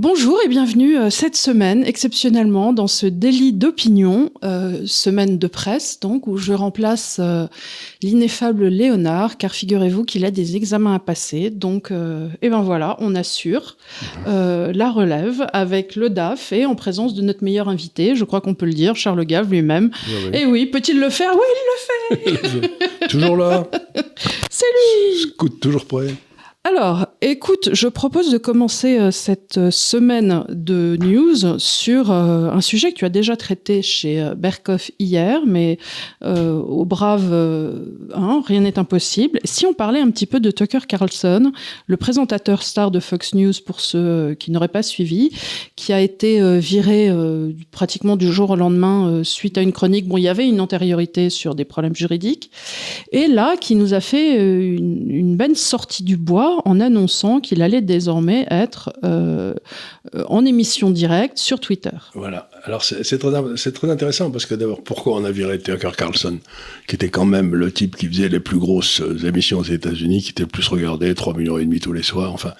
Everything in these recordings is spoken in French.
Bonjour et bienvenue cette semaine, exceptionnellement, dans ce délit d'opinion, semaine de presse, donc, où je remplace l'ineffable Léonard, car figurez-vous qu'il a des examens à passer. Donc, et ben voilà, on assure la relève avec le DAF et en présence de notre meilleur invité, je crois qu'on peut le dire, Charles Gave lui-même. Oui. Et oui, peut-il le faire? Oui, il le fait. Toujours là. C'est lui. Scout, toujours prêt. Alors, écoute, je propose de commencer cette semaine de news sur un sujet que tu as déjà traité chez Berkoff hier, mais au brave, rien n'est impossible. Si on parlait un petit peu de Tucker Carlson, le présentateur star de Fox News, pour ceux qui n'auraient pas suivi, qui a été viré pratiquement du jour au lendemain suite à une chronique. Bon, il y avait une antériorité sur des problèmes juridiques. Et là, qui nous a fait une belle sortie du bois en annonçant qu'il allait désormais être en émission directe sur Twitter. Voilà. Alors, c'est très intéressant parce que d'abord, pourquoi on a viré Tucker Carlson, qui était quand même le type qui faisait les plus grosses émissions aux États-Unis, qui était le plus regardé, 3,5 millions tous les soirs, enfin...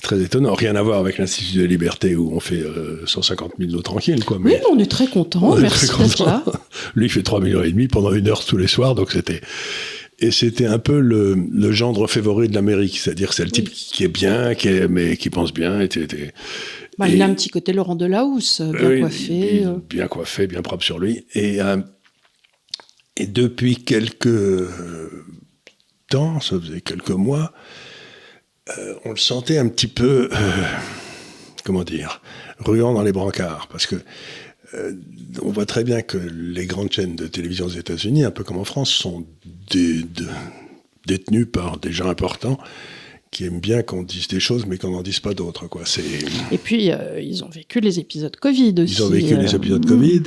Très étonnant, rien à voir avec l'Institut de la Liberté où on fait 150 000 eaux tranquilles, quoi. Mais oui, on est très contents, merci d'être là. Lui, il fait 3,5 millions pendant 1 heure tous les soirs, donc c'était... Et c'était un peu le gendre favori de l'Amérique, c'est-à-dire c'est le type qui est bien, mais qui pense bien. Il a un petit côté Laurent Delahousse, bien coiffé. Bien coiffé, bien propre sur lui. Et depuis quelques temps, ça faisait quelques mois, on le sentait un petit peu, ruant dans les brancards, parce que on voit très bien que les grandes chaînes de télévision aux États-Unis, un peu comme en France, sont détenues par des gens importants qui aiment bien qu'on dise des choses, mais qu'on n'en dise pas d'autres, quoi. Et puis, ils ont vécu les épisodes Covid aussi. Ils ont vécu les épisodes Covid,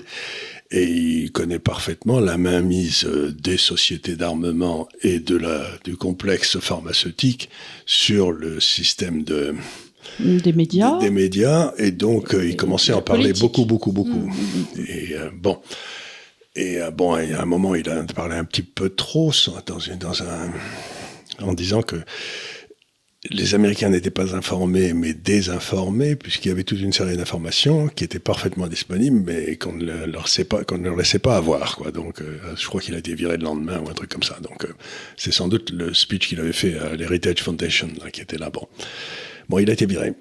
et ils connaissent parfaitement la mainmise des sociétés d'armement et du complexe pharmaceutique sur le système des médias. Et donc ils commençaient à en parler beaucoup. Et à un moment, il a parlé un petit peu trop en disant que les Américains n'étaient pas informés, mais désinformés, puisqu'il y avait toute une série d'informations qui étaient parfaitement disponibles, mais qu'on ne leur laissait pas avoir, quoi. Donc, je crois qu'il a été viré le lendemain ou un truc comme ça. Donc, c'est sans doute le speech qu'il avait fait à l'Heritage Foundation, là, qui était là. Bon, il a été viré.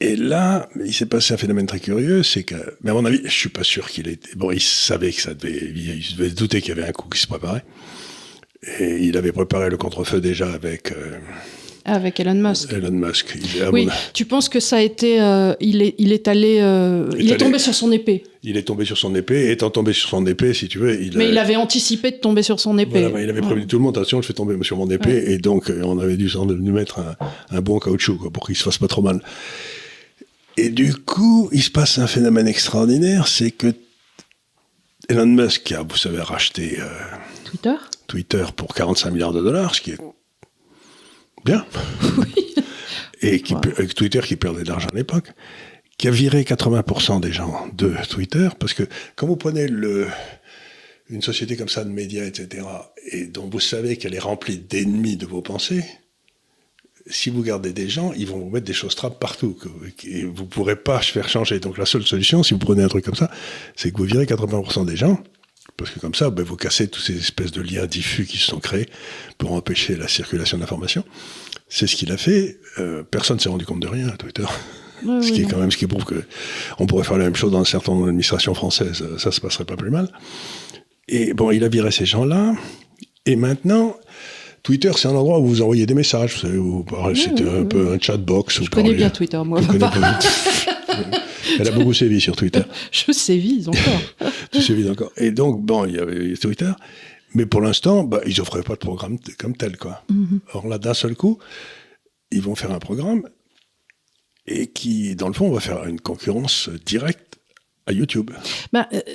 Et là, il s'est passé un phénomène très curieux, c'est que, mais à mon avis, je suis pas sûr qu'il était... Bon, il savait que il devait se douter qu'il y avait un coup qui se préparait. Et il avait préparé le contre-feu déjà avec Elon Musk. Elon Musk. Oui, tu penses que ça a été... il est tombé sur son épée. Il est tombé sur son épée, et étant tombé sur son épée, si tu veux... il avait anticipé de tomber sur son épée. Voilà, il avait prévenu tout le monde, attention, je fais tomber sur mon épée, et donc on avait dû lui mettre un bon caoutchouc, quoi, pour qu'il se fasse pas trop mal. Et du coup, il se passe un phénomène extraordinaire, c'est que Elon Musk a, vous savez, racheté Twitter pour 45 milliards de dollars, ce qui est bien. Oui. Et avec Twitter qui perdait de l'argent à l'époque, qui a viré 80% des gens de Twitter, parce que quand vous prenez une société comme ça de médias, etc., et dont vous savez qu'elle est remplie d'ennemis de vos pensées, si vous gardez des gens, ils vont vous mettre des choses trappes partout, et vous ne pourrez pas faire changer. Donc la seule solution, si vous prenez un truc comme ça, c'est que vous virez 80% des gens, parce que comme ça, vous cassez toutes ces espèces de liens diffus qui se sont créés pour empêcher la circulation d'informations. C'est ce qu'il a fait. Personne ne s'est rendu compte de rien à Twitter. Ce qui prouve qu'on pourrait faire la même chose dans un certain nombre d'administrations françaises. Ça se passerait pas plus mal. Et bon, il a viré ces gens-là. Et maintenant... Twitter, c'est un endroit où vous envoyez des messages, vous savez, c'est un peu un chatbox. Je connais bien Twitter, moi. Elle a beaucoup sévi sur Twitter. Je sévis encore. Tu sévis encore. Et donc, il y avait Twitter, mais pour l'instant, ils n'offraient pas de programme comme tel, quoi. Mm-hmm. Or là, d'un seul coup, ils vont faire un programme et qui, dans le fond, va faire une concurrence directe à YouTube.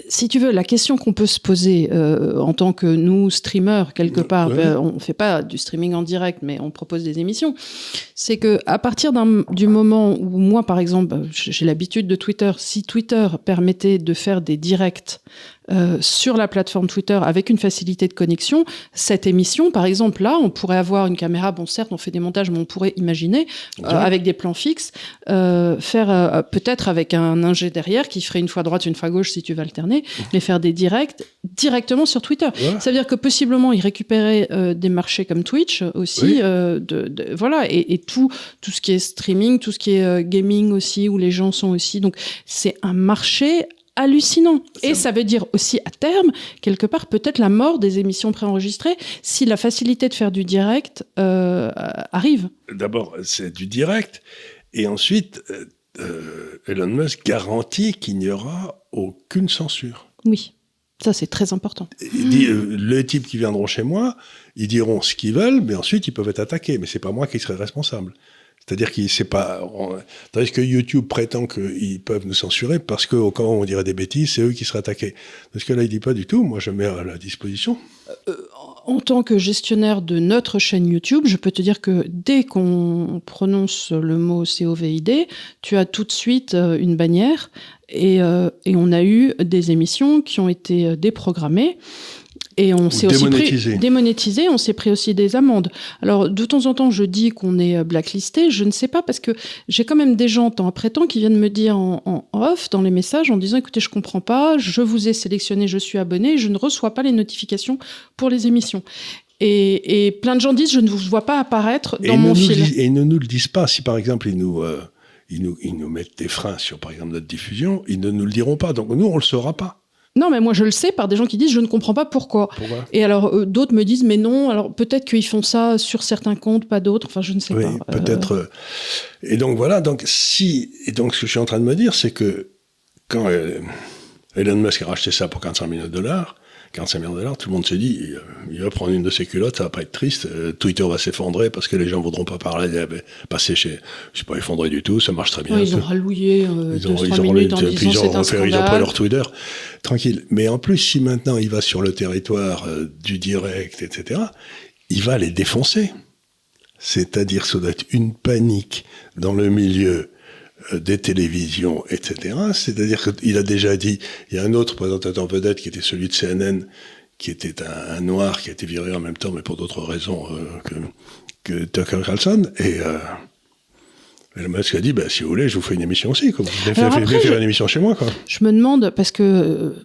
Si tu veux, la question qu'on peut se poser en tant que nous, streamers, quelque part, on ne fait pas du streaming en direct, mais on propose des émissions, c'est qu'à partir du moment où moi, par exemple, j'ai l'habitude de Twitter, si Twitter permettait de faire des directs sur la plateforme Twitter avec une facilité de connexion, cette émission, par exemple, là, on pourrait avoir une caméra, bon certes, on fait des montages, mais on pourrait imaginer, avec des plans fixes, faire peut-être avec un ingé derrière qui ferait une fois droite, une fois gauche si tu veux alterner, mais faire des directs directement sur Twitter. Ouais. Ça veut dire que possiblement, ils récupéraient des marchés comme Twitch aussi, voilà, et tout ce qui est streaming, tout ce qui est gaming aussi, où les gens sont aussi. Donc, c'est un marché hallucinant. Et ça veut dire aussi, à terme, quelque part, peut-être la mort des émissions préenregistrées, si la facilité de faire du direct arrive. D'abord, c'est du direct. Et ensuite, Elon Musk garantit qu'il n'y aura aucune censure. Oui. Ça, c'est très important. Il dit, les types qui viendront chez moi, ils diront ce qu'ils veulent, mais ensuite, ils peuvent être attaqués. Mais c'est pas moi qui serai responsable. C'est-à-dire qu'il sait pas. Tandis que YouTube prétend qu'ils peuvent nous censurer parce qu'au cas où on dirait des bêtises, c'est eux qui seraient attaqués. Parce que là, il dit pas du tout. Moi, je mets à la disposition. En tant que gestionnaire de notre chaîne YouTube, je peux te dire que dès qu'on prononce le mot COVID, tu as tout de suite une bannière et on a eu des émissions qui ont été déprogrammées. Et on s'est aussi démonétisé, on s'est pris aussi des amendes. Alors, de temps en temps, je dis qu'on est blacklisté, je ne sais pas, parce que j'ai quand même des gens, temps après temps, qui viennent me dire en off, dans les messages, en disant, écoutez, je comprends pas, je vous ai sélectionné, je suis abonné, je ne reçois pas les notifications pour les émissions. Et plein de gens disent, je ne vous vois pas apparaître dans mon fil. Et ils ne nous le disent pas. Si, par exemple, ils nous mettent des freins sur, par exemple, notre diffusion, ils ne nous le diront pas. Donc, nous, on le saura pas. Non, mais moi, je le sais par des gens qui disent « je ne comprends pas pourquoi ». Et alors, d'autres me disent « mais non, alors peut-être qu'ils font ça sur certains comptes, pas d'autres, enfin, je ne sais pas. » Oui, peut-être. Et donc, voilà. Donc, et donc, ce que je suis en train de me dire, c'est que quand Elon Musk a racheté ça pour 45 millions de dollars, tout le monde s'est dit il va prendre une de ses culottes, ça va pas être triste, Twitter va s'effondrer parce que les gens voudront pas passer chez, je sais pas, effondrer du tout, ça marche très bien. Ouais, ils ont rallouillé 2-3 minutes en disant c'est un scandale. Ils ont pris leur Twitter, tranquille. Mais en plus, si maintenant il va sur le territoire du direct, etc., il va les défoncer. C'est-à-dire, ça doit être une panique dans le milieu des télévisions, etc. C'est-à-dire qu'il a déjà dit, il y a un autre présentateur vedette qui était celui de CNN, qui était un noir, qui a été viré en même temps, mais pour d'autres raisons que Tucker Carlson, et le Musk a dit, si vous voulez, je vous fais une émission aussi. Vous venez faire une émission chez moi. Quoi. Je me demande, parce que,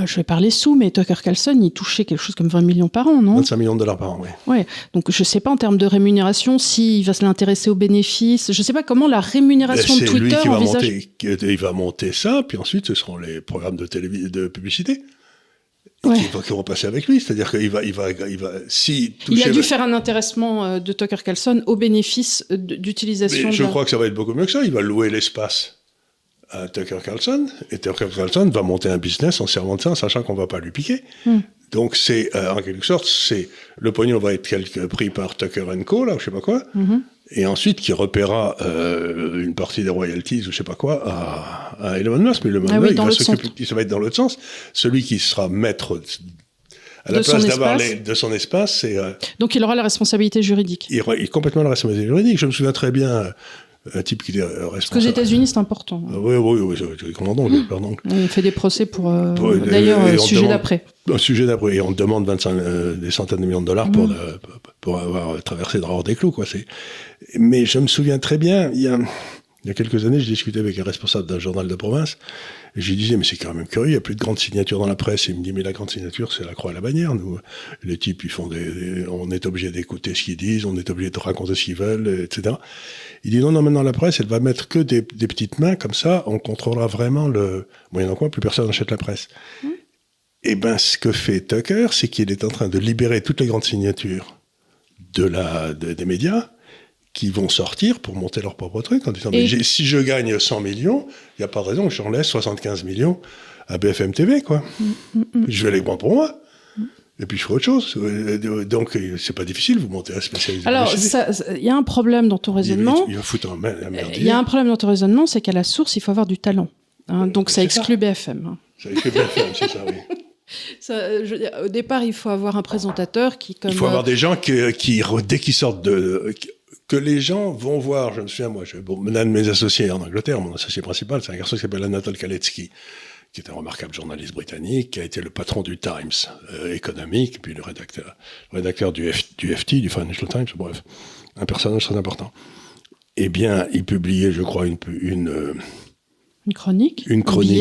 je vais parler sous, mais Tucker Carlson, il touchait quelque chose comme 20 millions par an, non ? 25 millions de dollars par an, oui. Ouais. Donc, je ne sais pas en termes de rémunération, s'il va se l'intéresser aux bénéfices. Je ne sais pas comment la rémunération de Twitter envisage... Il va monter ça, puis ensuite, ce seront les programmes de publicité. Ouais. Qui vont passer avec lui, c'est-à-dire qu'il va il a dû faire un intéressement de Tucker Carlson au bénéfice d'utilisation. Mais je crois que ça va être beaucoup mieux que ça. Il va louer l'espace à Tucker Carlson, et Tucker Carlson va monter un business en servant de ça, en sachant qu'on va pas lui piquer. Donc c'est en quelque sorte, le pognon va être pris par Tucker & Co, là, je sais pas quoi. Et ensuite qui repaiera une partie des royalties ou je sais pas quoi à Elon Musk, mais Elon Musk ça va être dans l'autre sens. Celui qui sera maître à la place d'avoir de son espace, c'est donc il aura la responsabilité juridique. Il aura complètement la responsabilité juridique. Je me souviens très bien un type qui est responsable. Parce qu'aux États-Unis, c'est important. Oui, commandant, pardon. On fait des procès pour d'ailleurs sujet d'après. Un sujet d'après, et on demande des centaines de millions de dollars pour avoir traversé hors des clous, quoi. Mais je me souviens très bien, il y a quelques années, je discutais avec un responsable d'un journal de province, et je lui disais, mais c'est quand même curieux, il n'y a plus de grandes signatures dans la presse. Et il me dit, mais la grande signature, c'est la croix et la bannière. Nous, les types, ils font on est obligé d'écouter ce qu'ils disent, on est obligé de raconter ce qu'ils veulent, etc. Il dit, non, maintenant la presse, elle va mettre que des petites mains, comme ça, on contrôlera vraiment moyennant quoi, plus personne n'achète la presse. Et ce que fait Tucker, c'est qu'il est en train de libérer toutes les grandes signatures des médias, qui vont sortir pour monter leur propre truc en disant si je gagne 100 millions, il n'y a pas de raison que j'en laisse 75 millions à BFM TV, quoi. Je vais les prendre pour moi. Et puis je ferai autre chose. Donc c'est pas difficile, vous montez à spécialisé. Alors il y a un problème dans ton raisonnement. Il va foutre un merdier. Il y a un problème dans ton raisonnement, c'est qu'à la source, il faut avoir du talent. Donc ça exclut BFM. Ça exclut BFM, c'est ça, oui. Je veux dire, au départ, il faut avoir un présentateur qui... Il faut avoir des gens qui dès qu'ils sortent que les gens vont voir. Je me souviens, l'un de mes associés en Angleterre, mon associé principal, c'est un garçon qui s'appelle Anatole Kaletsky, qui est un remarquable journaliste britannique, qui a été le patron du Times économique, puis le rédacteur du FT, du Financial Times, bref, un personnage très important. Eh bien, il publiait, je crois, une chronique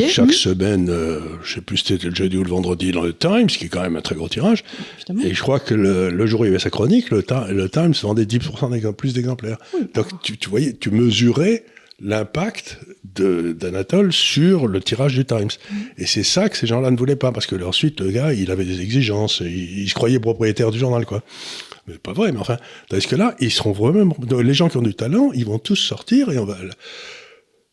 chaque semaine, je ne sais plus si c'était le jeudi ou le vendredi dans le Times, qui est quand même un très gros tirage. Évidemment. Et je crois que le jour où il y avait sa chronique, le Times vendait 10% plus d'exemplaires. Oui. Donc tu voyais, tu mesurais l'impact d'Anatole sur le tirage du Times. Et c'est ça que ces gens-là ne voulaient pas, parce que ensuite, le gars, il avait des exigences, il se croyait propriétaire du journal, quoi. Mais pas vrai, mais enfin, tandis que là, ils seront vraiment... Les gens qui ont du talent, ils vont tous sortir,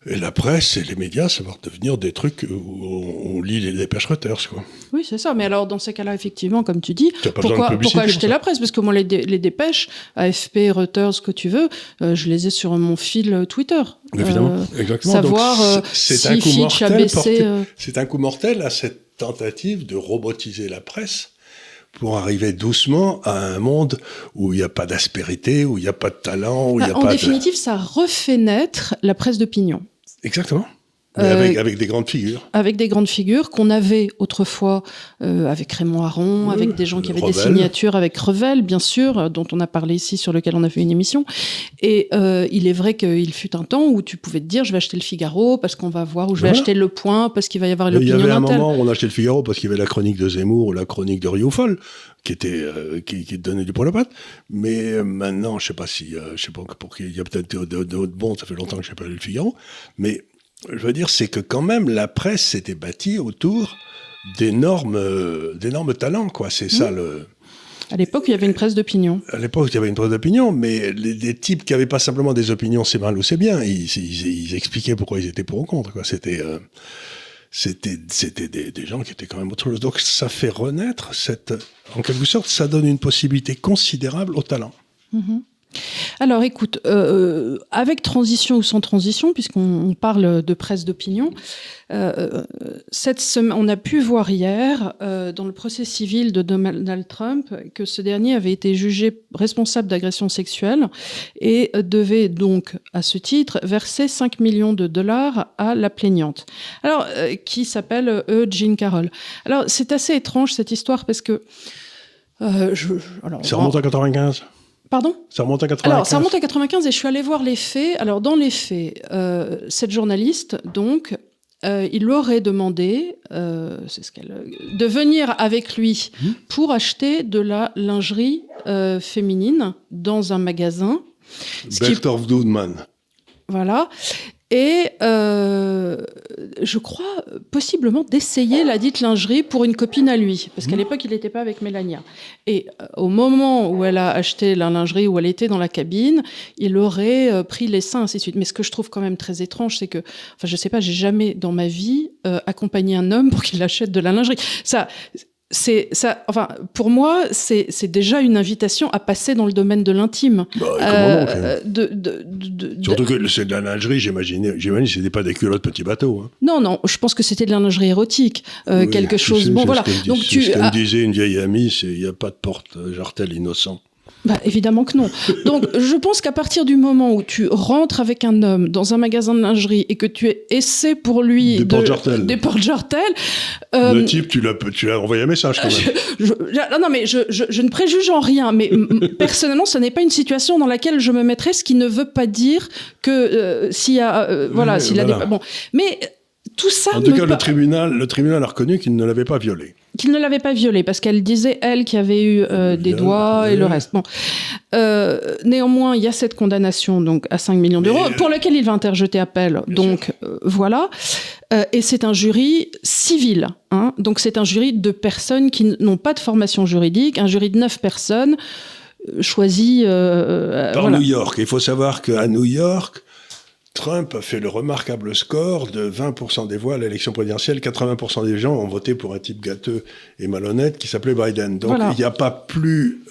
et la presse et les médias, ça va devenir des trucs où on lit les dépêches Reuters, quoi. Oui, c'est ça. Mais alors, dans ces cas-là, effectivement, comme tu dis, pourquoi acheter la presse ? Parce que moi, les dépêches, AFP, Reuters, ce que tu veux, je les ai sur mon fil Twitter. Évidemment, exactement. Savoir c'est un coup mortel c'est un coup mortel à cette tentative de robotiser la presse pour arriver doucement à un monde où il n'y a pas d'aspérité, où il n'y a pas de talent, où il n'y a pas de... En définitive, ça refait naître la presse d'opinion. Exactement. Mais avec des grandes figures. Avec des grandes figures qu'on avait autrefois avec Raymond Aron, avec des gens qui avaient des signatures, avec Revel, bien sûr, dont on a parlé ici, sur lequel on a fait une émission. Et il est vrai qu'il fut un temps où tu pouvais te dire, je vais acheter le Figaro parce qu'on va voir, ou je vais acheter Le Point parce qu'il va y avoir l'opinion d'un tel. Il y avait un moment où on achetait le Figaro parce qu'il y avait la chronique de Zemmour ou la chronique de Rioufol, qui donnait du poil aux pattes. Mais maintenant, je sais pas pour qui, il y a peut-être d'autres bons, ça fait longtemps que je n'ai pas lu le Figaro, mais je veux dire, c'est que quand même, la presse s'était bâtie autour d'énormes talents, quoi. C'est ça le... À l'époque, il y avait une presse d'opinion. À l'époque, il y avait une presse d'opinion, mais des types qui n'avaient pas simplement des opinions, c'est mal ou c'est bien. Ils expliquaient pourquoi ils étaient pour ou contre, quoi. C'était des gens qui étaient quand même autre chose. Donc, ça fait renaître en quelque sorte, ça donne une possibilité considérable au talent. Mm-hmm. Alors écoute, avec transition ou sans transition, puisqu'on parle de presse d'opinion, cette semaine, on a pu voir hier, dans le procès civil de Donald Trump, que ce dernier avait été jugé responsable d'agression sexuelle et devait donc, à ce titre, verser 5 millions de dollars à la plaignante. Alors, qui s'appelle Jean Carroll. Alors, c'est assez étrange cette histoire parce que... ça remonte à 95 ? Pardon ? Ça remonte à 95. Alors, ça remonte à 95 et je suis allée voir les faits. Alors, dans les faits, cette journaliste, donc, il lui aurait demandé de venir avec lui pour acheter de la lingerie féminine dans un magasin. Bergdorf Goodman. Voilà. Et je crois possiblement d'essayer la dite lingerie pour une copine à lui, parce qu'à l'époque il n'était pas avec Mélania. Et au moment où elle a acheté la lingerie, où elle était dans la cabine, il aurait pris les seins, ainsi de suite. Mais ce que je trouve quand même très étrange, c'est que, enfin je sais pas, j'ai jamais dans ma vie accompagné un homme pour qu'il achète de la lingerie. Enfin, pour moi, c'est déjà une invitation à passer dans le domaine de l'intime. Surtout que c'est de la lingerie, j'imagine, c'était pas des culottes petits bateaux. Hein. Non, je pense que c'était de la lingerie érotique, quelque chose. Bon, voilà. Donc ce que me disait une vieille amie, c'est il y a pas de porte-jartel innocent. Bah, évidemment que non. Donc, je pense qu'à partir du moment où tu rentres avec un homme dans un magasin de lingerie et que tu essaies pour lui des porte-jartelles... Le type, tu l'as envoyé un message quand même. Non, mais je ne préjuge en rien, mais personnellement, ce n'est pas une situation dans laquelle je me mettrais, ce qui ne veut pas dire que s'il y a... Bon, mais... Tout ça en tout cas, le tribunal a reconnu qu'il ne l'avait pas violée. Qu'il ne l'avait pas violée, parce qu'elle disait, elle, qu'il y avait eu des doigts et le reste. Bon. Néanmoins, il y a cette condamnation donc, à 5 millions d'euros, pour laquelle il va interjeter appel. Donc, voilà. Et c'est un jury civil. Hein. Donc, c'est un jury de personnes qui n'ont pas de formation juridique, un jury de 9 personnes choisies... Par New York. Il faut savoir qu'à New York... Trump a fait le remarquable score de 20% des voix à l'élection présidentielle. 80% des gens ont voté pour un type gâteux et malhonnête qui s'appelait Biden. Donc, il n'y a pas plus...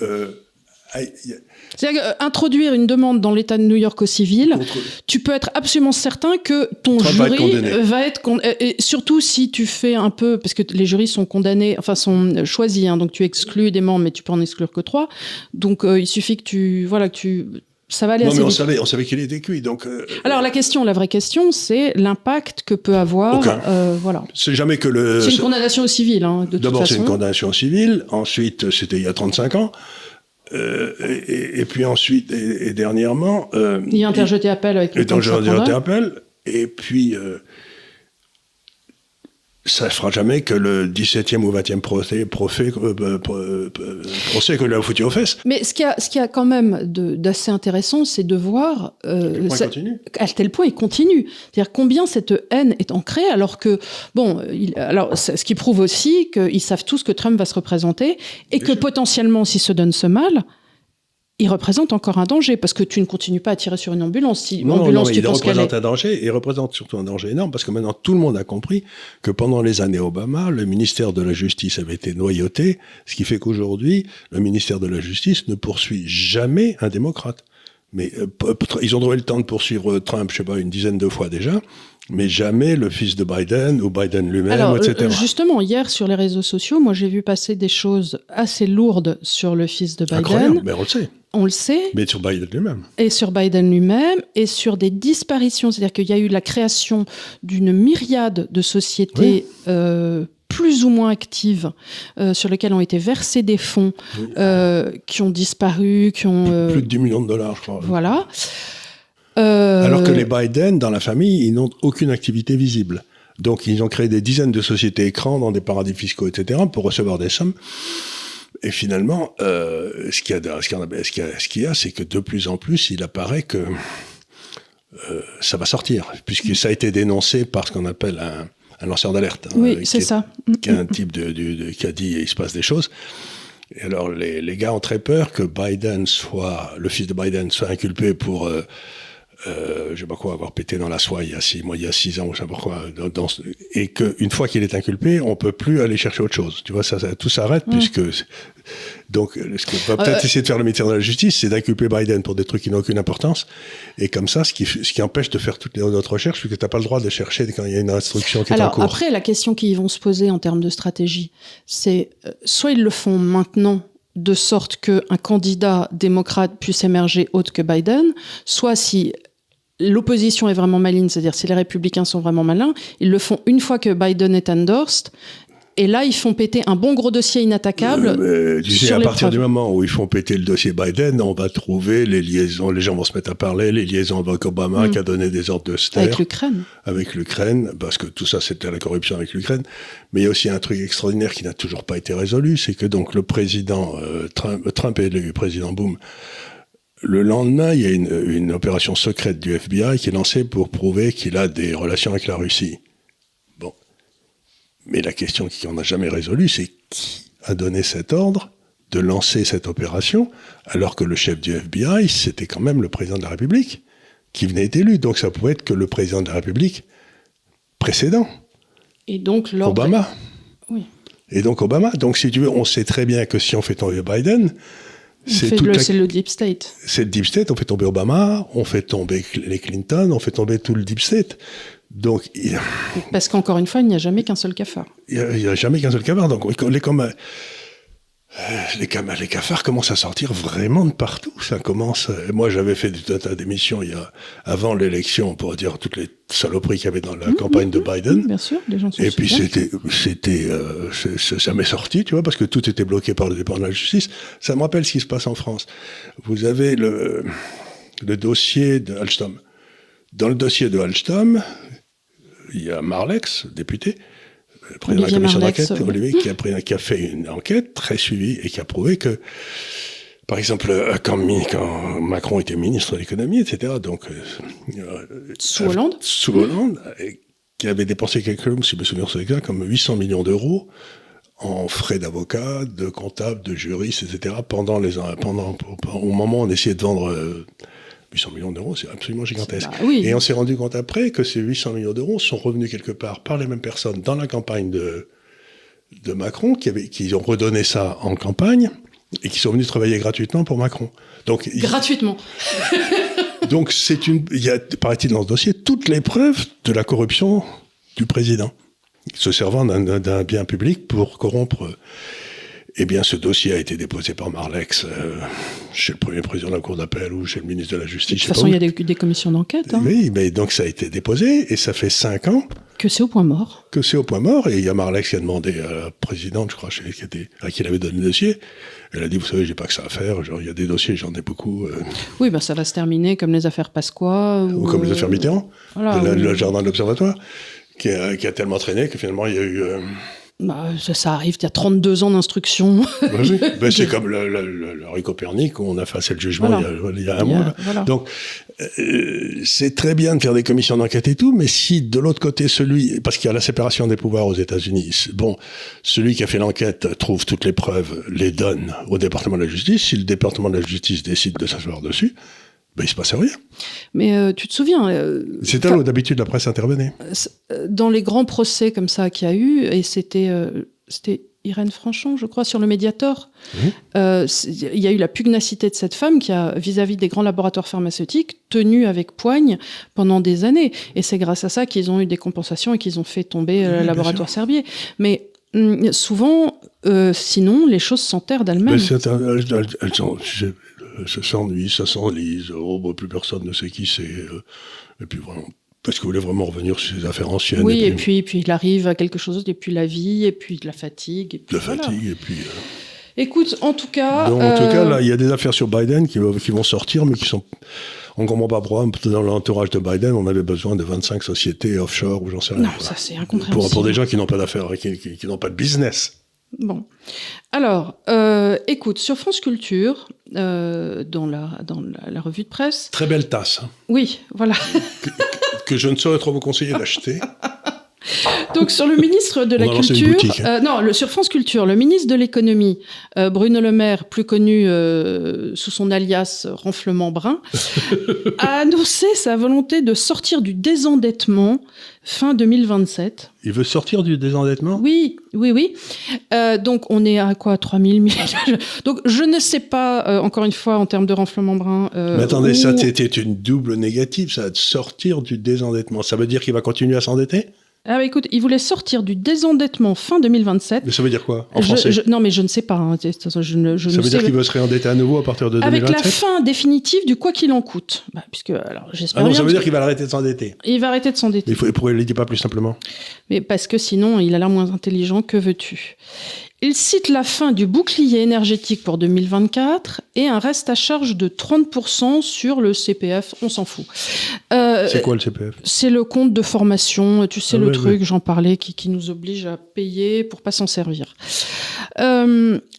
C'est-à-dire introduire une demande dans l'État de New York au civil, tu peux être absolument certain que ton jury va être condamné. Et surtout si tu fais un peu... Parce que les jurys sont condamnés, enfin sont choisis, hein, donc tu exclus des membres, mais tu peux en exclure que 3. Donc il suffit que tu ça va aller non, assez mais vite. on savait qu'il était cuit. Donc, Alors la vraie question, c'est l'impact que peut avoir. Voilà. c'est jamais que le. C'est une condamnation au civil, hein, de toute façon. D'abord, c'est une condamnation civile. Ensuite, c'était il y a 35 ans. Et puis ensuite, et dernièrement. Il y a interjeté appel avec le temps que ça prendra. Appel. Et puis. Ça ne fera jamais que le 17e ou 20e procès que lui a foutu aux fesses. Mais ce qui a quand même d'assez intéressant, c'est de voir à quel point il continue. C'est-à-dire combien cette haine est ancrée, alors que, bon, ce qui prouve aussi qu'ils savent tous que Trump va se représenter et que potentiellement, s'il se donne ce mal, il représente encore un danger, parce que tu ne continues pas à tirer sur une ambulance. Si il représente un danger, et il représente surtout un danger énorme, parce que maintenant tout le monde a compris que pendant les années Obama, le ministère de la Justice avait été noyauté, ce qui fait qu'aujourd'hui, le ministère de la Justice ne poursuit jamais un démocrate. Mais ils ont trouvé le temps de poursuivre Trump, je sais pas, une dizaine de fois déjà, mais jamais le fils de Biden ou Biden lui-même, etc. Justement, hier sur les réseaux sociaux, moi j'ai vu passer des choses assez lourdes sur le fils de Biden. Incroyable, mais on le sait. On le sait. Mais sur Biden lui-même. Et sur Biden lui-même, et sur des disparitions. C'est-à-dire qu'il y a eu la création d'une myriade de sociétés plus ou moins actives, sur lesquelles ont été versés des fonds qui ont disparu, qui ont... Plus de 10 millions de dollars, je crois. Voilà. Alors que les Biden, dans la famille, ils n'ont aucune activité visible. Donc, ils ont créé des dizaines de sociétés écrans dans des paradis fiscaux, etc., pour recevoir des sommes. Et finalement, ce qu'il y a, c'est que de plus en plus, il apparaît que ça va sortir, puisque ça a été dénoncé par ce qu'on appelle un lanceur d'alerte. Oui, c'est ça. Qui est un type qui a dit il se passe des choses. Et alors, les gars ont très peur que le fils de Biden soit inculpé pour... je sais pas quoi, avoir pété dans la soie il y a 6 ans, ou je sais pas quoi, et qu'une fois qu'il est inculpé, on peut plus aller chercher autre chose. Tu vois, tout s'arrête, puisque, donc, ce que va peut-être essayer de faire le ministère de la Justice, c'est d'inculper Biden pour des trucs qui n'ont aucune importance, et comme ça, ce qui empêche de faire toutes les autres recherches, puisque t'as pas le droit de chercher quand il y a une instruction qui est en cours. Alors, après, la question qu'ils vont se poser en termes de stratégie, c'est, soit ils le font maintenant, de sorte qu'un candidat démocrate puisse émerger autre que Biden, soit si l'opposition est vraiment maligne, c'est-à-dire si les républicains sont vraiment malins, ils le font une fois que Biden est endorsed, et là, ils font péter un bon gros dossier inattaquable. Tu sais, à partir du moment où ils font péter le dossier Biden, on va trouver les liaisons, les gens vont se mettre à parler, les liaisons avec Obama qui a donné des ordres de Ster. Avec l'Ukraine, parce que tout ça, c'était la corruption avec l'Ukraine. Mais il y a aussi un truc extraordinaire qui n'a toujours pas été résolu, c'est que donc le président Trump est élu président, boum. Le lendemain, il y a une opération secrète du FBI qui est lancée pour prouver qu'il a des relations avec la Russie. Bon. Mais la question qu'on n'a jamais résolue, c'est qui a donné cet ordre de lancer cette opération, alors que le chef du FBI, c'était quand même le président de la République, qui venait d'être élu. Donc ça pouvait être que le président de la République précédent. Et donc Obama. Oui. Et donc Obama. Donc si tu veux, on sait très bien que si on fait tomber Biden... C'est le Deep State. C'est le Deep State, on fait tomber Obama, on fait tomber les Clinton, on fait tomber tout le Deep State. Donc, parce qu'encore une fois, il n'y a jamais qu'un seul cafard. Il n'y a jamais qu'un seul cafard. Donc, les cafards commencent à sortir vraiment de partout. Ça commence. Moi, j'avais fait tout un tas d'émissions avant l'élection pour dire toutes les saloperies qu'il y avait dans la campagne de Biden. Bien sûr, les gens sont. Et puis ça m'est sorti, tu vois, parce que tout était bloqué par le département de la justice. Ça me rappelle ce qui se passe en France. Vous avez le dossier de Alstom. Dans le dossier de Alstom, il y a Marlex, député. Le président de la commission d'enquête, Olivier, qui a fait une enquête très suivie et qui a prouvé que, par exemple, quand Macron était ministre de l'économie, etc., donc sous Hollande, qui avait dépensé quelque chose, si je me souviens c'est exact, comme 800 millions d'euros en frais d'avocat, de comptable, de juriste, etc., au moment où on essayait de vendre 800 millions d'euros, c'est absolument gigantesque. Oui. Et on s'est rendu compte après que ces 800 millions d'euros sont revenus quelque part par les mêmes personnes dans la campagne de Macron, qui ont redonné ça en campagne, et qui sont venus travailler gratuitement pour Macron. Donc, gratuitement. Donc, il y a, paraît-il, dans ce dossier, toutes les preuves de la corruption du président, se servant d'un bien public pour corrompre. Eh bien, ce dossier a été déposé par Marlex chez le premier président de la Cour d'appel ou chez le ministre de la Justice. De toute façon, il y a des commissions d'enquête. Hein. Oui, mais donc ça a été déposé et ça fait 5 ans. Que c'est au point mort. Que c'est au point mort. Et il y a Marlex qui a demandé à la présidente, je crois, à qui il avait donné le dossier. Elle a dit, vous savez, j'ai pas que ça à faire. Genre, il y a des dossiers, j'en ai beaucoup. Oui, ben ça va se terminer comme les affaires Pasqua. Ou comme les affaires Mitterrand. Voilà, le jardin de l'Observatoire, qui a tellement traîné que finalement, il y a eu... Bah, ça arrive, il y a 32 ans d'instruction. Oui. Ben, c'est comme le Henri Copernic, où on a fait le jugement il y a un mois. Voilà. Donc, c'est très bien de faire des commissions d'enquête et tout, mais si de l'autre côté, parce qu'il y a la séparation des pouvoirs aux États-Unis, celui qui a fait l'enquête trouve toutes les preuves, les donne au département de la justice, si le département de la justice décide de s'asseoir dessus, ben, il ne se passe rien. Mais tu te souviens... c'est là où d'habitude la presse intervenait. Dans les grands procès comme ça qu'il y a eu, et c'était Irène Franchon, je crois, sur le Mediator, il y a eu la pugnacité de cette femme qui a, vis-à-vis des grands laboratoires pharmaceutiques, tenu avec poigne pendant des années. Et c'est grâce à ça qu'ils ont eu des compensations et qu'ils ont fait tomber le laboratoire Servier. Mais souvent, sinon, les choses s'enterrent d'elles-mêmes. Ça s'ennuie, ça s'enlise, plus personne ne sait qui c'est. Et puis vraiment, parce qu'il voulait vraiment revenir sur ses affaires anciennes. Oui, et puis il arrive à quelque chose, et puis la vie, et puis de la fatigue. Et puis et puis... Écoute, en tout cas... Donc, en tout cas, là, il y a des affaires sur Biden qui vont sortir, mais qui sont... On ne comprend pas pourquoi, dans l'entourage de Biden, on avait besoin de 25 sociétés offshore, ou j'en sais rien. Non, ça c'est incompréhensible. Pour des gens qui n'ont pas d'affaires, qui n'ont pas de business. Bon. Alors, écoute, sur France Culture, dans la revue de presse... Très belle tasse. Hein. Oui, voilà. que je ne saurais trop vous conseiller d'acheter. Donc, sur le ministre de la Culture... Boutique, hein. Sur France Culture, le ministre de l'Économie, Bruno Le Maire, plus connu sous son alias Renflement Brun, a annoncé sa volonté de sortir du désendettement fin 2027. Il veut sortir du désendettement ? Oui. Donc, on est à quoi, 3 000 milliards. Donc, je ne sais pas, encore une fois, en termes de Renflement Brun... Mais attendez, ça c'était une double négative, ça, de sortir du désendettement. Ça veut dire qu'il va continuer à s'endetter ? Ah bah écoute, il voulait sortir du désendettement fin 2027. Mais ça veut dire quoi en français ? Non, mais je ne sais pas. Hein. Ça veut dire qu'il veut se réendetter à nouveau à partir de 2027 ? Avec la fin définitive du quoi qu'il en coûte. J'espère bien. Ça veut dire qu'il va arrêter de s'endetter. Il va arrêter de s'endetter. Mais pourquoi il ne le dit pas plus simplement ? Mais parce que sinon, il a l'air moins intelligent, que veux-tu ? Il cite la fin du bouclier énergétique pour 2024 et un reste à charge de 30% sur le CPF. On s'en fout. C'est quoi le CPF ? C'est le compte de formation, tu sais, truc, j'en parlais, qui nous oblige à payer pour pas s'en servir.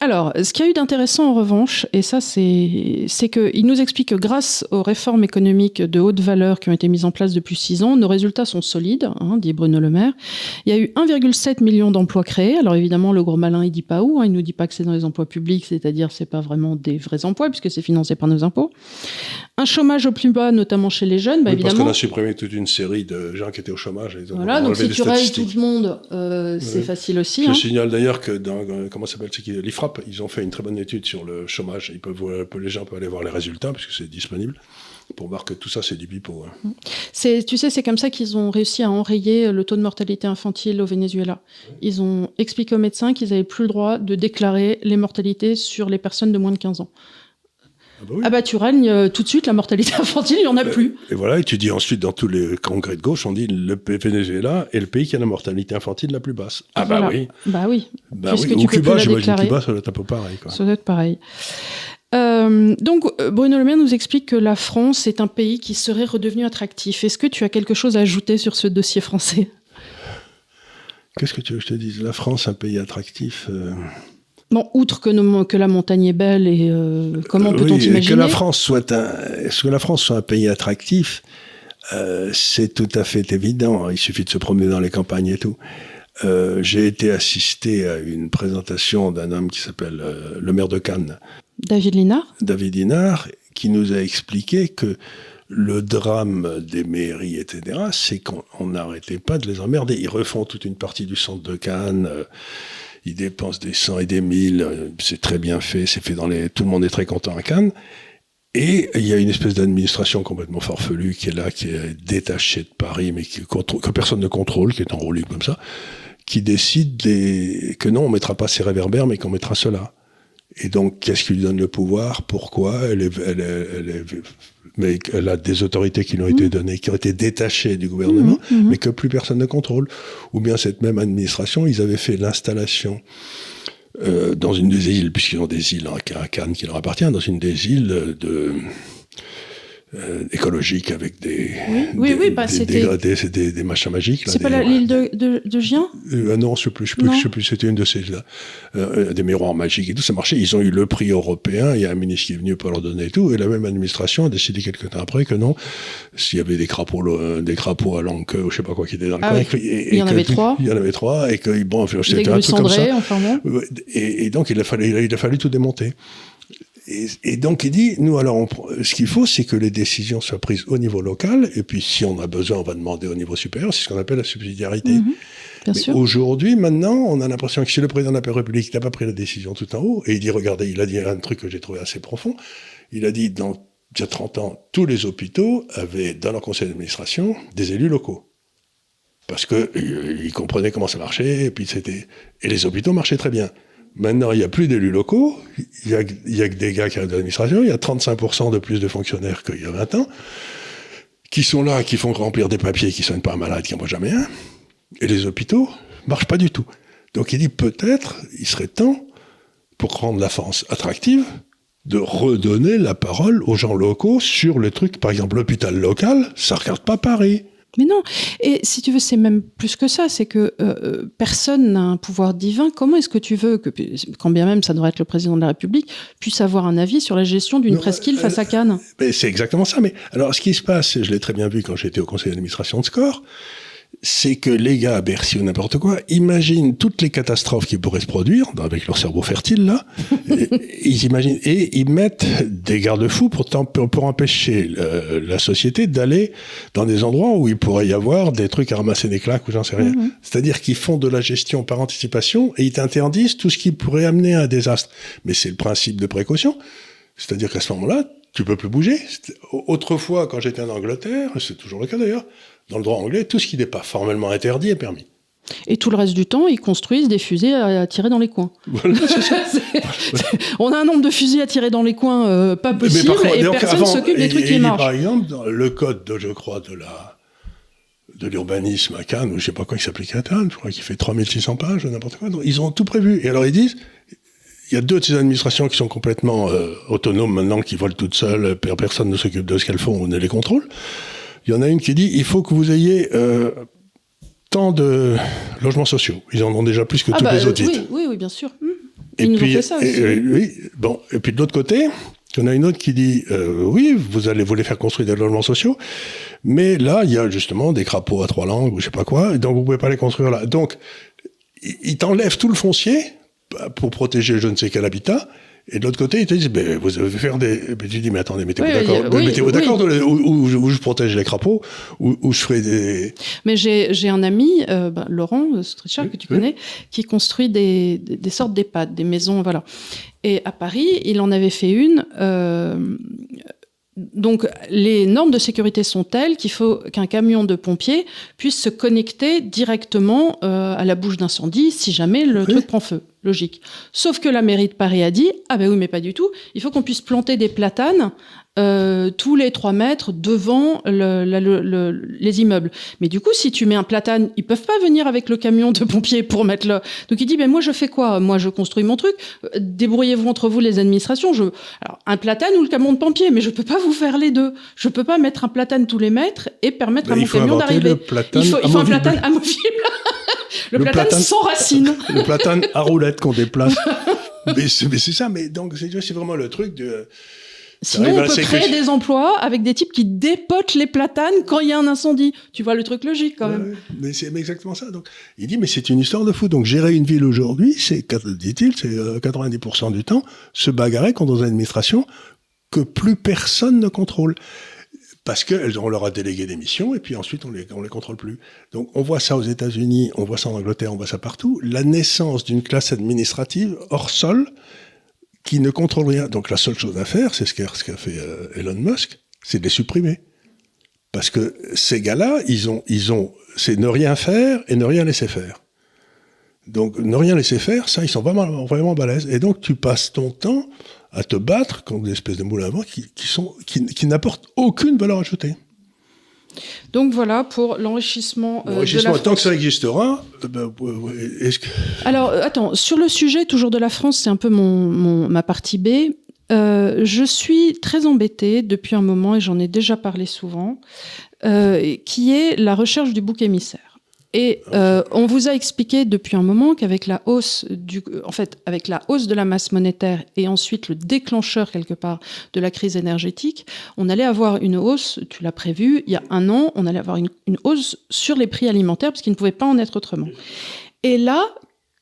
Alors, ce qu'il y a eu d'intéressant en revanche, et ça c'est qu'il nous explique que grâce aux réformes économiques de haute valeur qui ont été mises en place depuis 6 ans, nos résultats sont solides, dit Bruno Le Maire. Il y a eu 1,7 million d'emplois créés. Alors évidemment, le gros malin, il dit pas où, il nous dit pas que c'est dans les emplois publics, c'est-à-dire c'est pas vraiment des vrais emplois puisque c'est financé par nos impôts. Un chômage au plus bas, notamment chez les jeunes, évidemment. Parce qu'on a supprimé toute une série de gens qui étaient au chômage. Voilà, donc si tu rayes tout le monde, c'est facile aussi. Je signale d'ailleurs que dans, comment ça s'appelle, l'IFRAP, ils ont fait une très bonne étude sur le chômage. Les gens peuvent aller voir les résultats puisque c'est disponible. Pour voir que tout ça, c'est du pipeau. Hein. Tu sais, c'est comme ça qu'ils ont réussi à enrayer le taux de mortalité infantile au Venezuela. Ils ont expliqué aux médecins qu'ils n'avaient plus le droit de déclarer les mortalités sur les personnes de moins de 15 ans. Tu règnes tout de suite, la mortalité infantile, il n'y en a plus. Et voilà, et tu dis ensuite, dans tous les congrès de gauche, on dit le Venezuela est le pays qui a la mortalité infantile la plus basse. Voilà. Oui. Puisque Ou Cuba, j'imagine Cuba, ça doit être un peu pareil. Quoi. Ça doit être pareil. Donc, Bruno Le Maire nous explique que la France est un pays qui serait redevenu attractif. Est-ce que tu as quelque chose à ajouter sur ce dossier français ? Qu'est-ce que tu veux que je te dise ? La France, un pays attractif Bon, outre que la montagne est belle, et comment peut-on imaginer ? Que la France soit un pays attractif, c'est tout à fait évident. Il suffit de se promener dans les campagnes et tout. J'ai été assisté à une présentation d'un homme qui s'appelle le maire de Cannes. David Linard, qui nous a expliqué que le drame des mairies, etc., c'est qu'on n'arrêtait pas de les emmerder. Ils refont toute une partie du centre de Cannes, ils dépensent des 100 et des 1000, c'est très bien fait, c'est fait tout le monde est très content à Cannes. Et il y a une espèce d'administration complètement farfelue qui est là, qui est détachée de Paris, mais que personne ne contrôle, qui est enrôlée comme ça, qui décide que non, on mettra pas ces réverbères, mais qu'on mettra cela. Et donc, qu'est-ce qui lui donne le pouvoir? Pourquoi? Mais elle a des autorités qui lui ont été données, qui ont été détachées du gouvernement, mais que plus personne ne contrôle. Ou bien cette même administration, ils avaient fait l'installation dans une des îles, puisqu'ils ont des îles à Cannes qui leur appartient, dans une des îles écologiques avec des machins magiques. Là, c'est pas l'île de Gien? Non, je sais plus, c'était une de ces là, des miroirs magiques et tout, ça marchait. Ils ont eu le prix européen, il y a un ministre qui est venu pour leur donner et tout, et la même administration a décidé quelques temps après que non, s'il y avait des crapauds à langue, ou je sais pas quoi qui étaient dans le coin. Il y en avait trois. Il y en avait trois, et que bon, c'était un truc comme ça. Enfin bon. Et donc il a fallu tout démonter. Et donc il dit, nous alors, ce qu'il faut, c'est que les décisions soient prises au niveau local, et puis si on a besoin, on va demander au niveau supérieur. C'est ce qu'on appelle la subsidiarité. Bien sûr. Aujourd'hui, maintenant, on a l'impression que si le président de la République n'a pas pris la décision tout en haut, et il dit, regardez, il a dit un truc que j'ai trouvé assez profond, il a dit, il y a 30 ans, tous les hôpitaux avaient dans leur conseil d'administration des élus locaux. Parce qu'ils comprenaient comment ça marchait, et les hôpitaux marchaient très bien. Maintenant, il n'y a plus d'élus locaux, il y a que des gars qui arrivent de l'administration, il y a 35% de plus de fonctionnaires qu'il y a 20 ans, qui sont là, qui font remplir des papiers, qui ne soignent pas un malade, qui n'en voient jamais un, et les hôpitaux ne marchent pas du tout. Donc il dit peut-être, il serait temps, pour rendre la France attractive, de redonner la parole aux gens locaux sur les trucs, par exemple l'hôpital local, ça ne regarde pas Paris. Mais non, et si tu veux, c'est même plus que ça, c'est que personne n'a un pouvoir divin. Comment est-ce que tu veux que, quand bien même ça devrait être le président de la République, puisse avoir un avis sur la gestion d'une presqu'île face à Cannes? C'est exactement ça. Mais alors, ce qui se passe, je l'ai très bien vu quand j'étais au conseil d'administration de SCOR, c'est que les gars à Bercy ou n'importe quoi imaginent toutes les catastrophes qui pourraient se produire, avec leur cerveau fertile là, ils imaginent, et ils mettent des garde-fous pour empêcher la société d'aller dans des endroits où il pourrait y avoir des trucs à ramasser des claques ou j'en sais rien. C'est-à-dire qu'ils font de la gestion par anticipation et ils t'interdisent tout ce qui pourrait amener à un désastre. Mais c'est le principe de précaution. C'est-à-dire qu'à ce moment-là, tu peux plus bouger. Autrefois, quand j'étais en Angleterre, c'est toujours le cas d'ailleurs, dans le droit anglais, tout ce qui n'est pas formellement interdit est permis. Et tout le reste du temps, ils construisent des fusées à tirer dans les coins. Voilà, c'est ça. On a un nombre de fusils à tirer dans les coins pas possible, et personne ne s'occupe des trucs qui marchent. Par exemple, dans le code, je crois, de l'urbanisme à Cannes, ou je ne sais pas quoi, qui s'applique à Cannes, je crois qu'il fait 3600 pages, n'importe quoi, donc ils ont tout prévu. Et alors ils disent, il y a deux de ces administrations qui sont complètement autonomes maintenant, qui volent toutes seules, personne ne s'occupe de ce qu'elles font ou ne les contrôle. Il y en a une qui dit, il faut que vous ayez tant de logements sociaux. Ils en ont déjà plus que toutes les autres villes. Oui, bien sûr. Ils nous ont fait ça aussi. Et puis de l'autre côté, il y en a une autre qui dit, oui, vous allez les faire construire des logements sociaux, mais là, il y a justement des crapauds à 3 langues ou je sais pas quoi, et donc vous pouvez pas les construire là. Donc, ils t'enlèvent tout le foncier pour protéger je ne sais quel habitat. Et de l'autre côté, ils te disent, vous allez faire des... tu dis, mais attendez, mettez-vous d'accord où je protège les crapauds, où je ferai des... Mais j'ai un ami, Laurent Strichard, que tu connais, qui construit des sortes d'EHPAD, des maisons, voilà. Et à Paris, il en avait fait une... Donc, les normes de sécurité sont telles qu'il faut qu'un camion de pompiers puisse se connecter directement à la bouche d'incendie si jamais le truc prend feu. Logique. Sauf que la mairie de Paris a dit « Ah ben oui, mais pas du tout. Il faut qu'on puisse planter des platanes tous les 3 mètres devant les immeubles. Mais du coup, si tu mets un platane, ils peuvent pas venir avec le camion de pompiers pour mettre le... » Donc il dit « Ben moi, je fais quoi? Moi, je construis mon truc. Débrouillez-vous entre vous, les administrations. Alors, un platane ou le camion de pompiers, mais je peux pas vous faire les deux. Je peux pas mettre un platane tous les mètres et permettre à mon camion d'arriver. Il faut un platane amovible. Le platane sans racines. Le platane à roulettes qu'on déplace. mais c'est ça, mais donc c'est vraiment le truc de... Sinon, on peut créer des emplois avec des types qui dépotent les platanes quand il y a un incendie. Tu vois le truc logique, quand même. Mais c'est exactement ça. Donc, il dit, mais c'est une histoire de fou. Donc, gérer une ville aujourd'hui, dit-il, c'est 90% du temps se bagarrer contre des administrations que plus personne ne contrôle. Parce qu'on leur a délégué des missions et puis ensuite on les contrôle plus. Donc on voit ça aux États-Unis, on voit ça en Angleterre, on voit ça partout. La naissance d'une classe administrative hors sol qui ne contrôle rien. Donc la seule chose à faire, c'est ce qu'a fait Elon Musk, c'est de les supprimer. Parce que ces gars-là, c'est ne rien faire et ne rien laisser faire. Donc, ne rien laisser faire, ça, ils sont vraiment, vraiment balèzes. Et donc, tu passes ton temps à te battre contre des espèces de moules à vent qui n'apportent aucune valeur ajoutée. Donc voilà pour l'enrichissement de la France. Tant que ça existera, Alors, attends, sur le sujet toujours de la France, c'est un peu ma partie B. Je suis très embêtée depuis un moment, et j'en ai déjà parlé souvent, qui est la recherche du bouc émissaire. Et on vous a expliqué depuis un moment qu'avec la hausse avec la hausse de la masse monétaire et ensuite le déclencheur quelque part de la crise énergétique, on allait avoir une hausse, tu l'as prévu, il y a un an, on allait avoir une hausse sur les prix alimentaires parce qu'il ne pouvait pas en être autrement. Et là,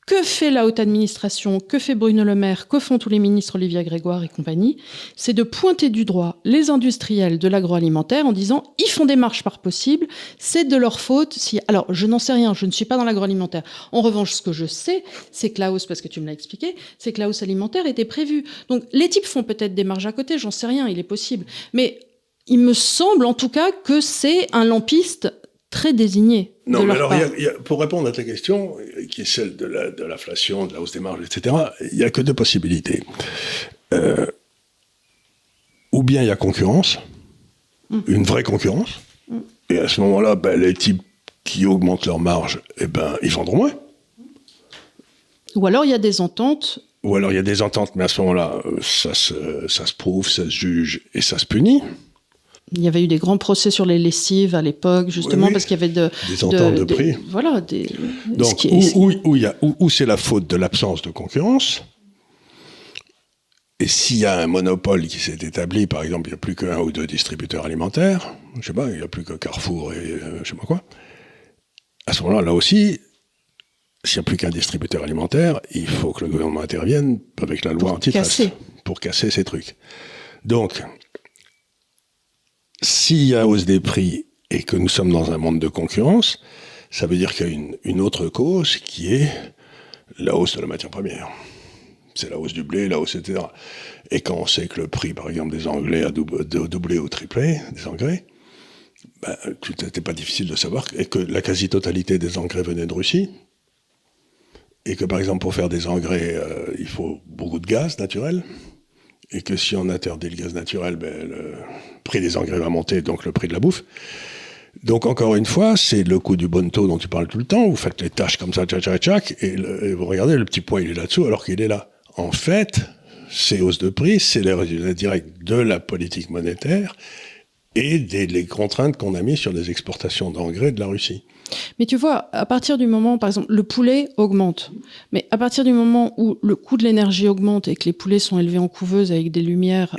que fait la haute administration, que fait Bruno Le Maire, que font tous les ministres Olivia Grégoire et compagnie? C'est de pointer du doigt les industriels de l'agroalimentaire en disant « ils font des marges par possible, c'est de leur faute ». Alors, je n'en sais rien, je ne suis pas dans l'agroalimentaire. En revanche, ce que je sais, c'est que la hausse, parce que tu me l'as expliqué, c'est que la hausse alimentaire était prévue. Donc, les types font peut-être des marges à côté, j'en sais rien, il est possible. Mais il me semble en tout cas que c'est un lampiste très désigné. Non, mais alors, pour répondre à ta question, qui est celle de l'inflation, de la hausse des marges, etc., il n'y a que deux possibilités. Ou bien il y a concurrence, une vraie concurrence, et à ce moment-là, les types qui augmentent leurs marges, ils vendront moins. Ou alors il y a des ententes. Mais à ce moment-là, ça se prouve, ça se juge et ça se punit. Il y avait eu des grands procès sur les lessives à l'époque, justement, parce qu'il y avait des ententes de prix. Voilà. Donc, où c'est la faute de l'absence de concurrence. Et s'il y a un monopole qui s'est établi, par exemple, il n'y a plus qu'un ou deux distributeurs alimentaires, je sais pas, il n'y a plus que Carrefour et je sais pas quoi. À ce moment-là, là aussi, s'il n'y a plus qu'un distributeur alimentaire, il faut que le gouvernement intervienne avec la loi antitrust pour casser ces trucs. Donc, s'il y a hausse des prix et que nous sommes dans un monde de concurrence, ça veut dire qu'il y a une autre cause qui est la hausse de la matière première. C'est la hausse du blé, la hausse, etc. Et quand on sait que le prix, par exemple, des engrais a doublé ou triplé, des engrais, c'était pas difficile de savoir que la quasi-totalité des engrais venaient de Russie, et que, par exemple, pour faire des engrais, il faut beaucoup de gaz naturel, et que si on interdit le gaz naturel, le prix des engrais va monter, donc le prix de la bouffe. Donc, encore une fois, c'est le coût du bonneto dont tu parles tout le temps. Vous faites les tâches comme ça, tchac, et vous regardez, le petit poids, il est là-dessous, alors qu'il est là. En fait, ces hausses de prix, c'est les résultats directs de la politique monétaire et les contraintes qu'on a mises sur les exportations d'engrais de la Russie. Mais tu vois, à partir du moment, par exemple, le poulet augmente. Mais à partir du moment où le coût de l'énergie augmente et que les poulets sont élevés en couveuse avec des lumières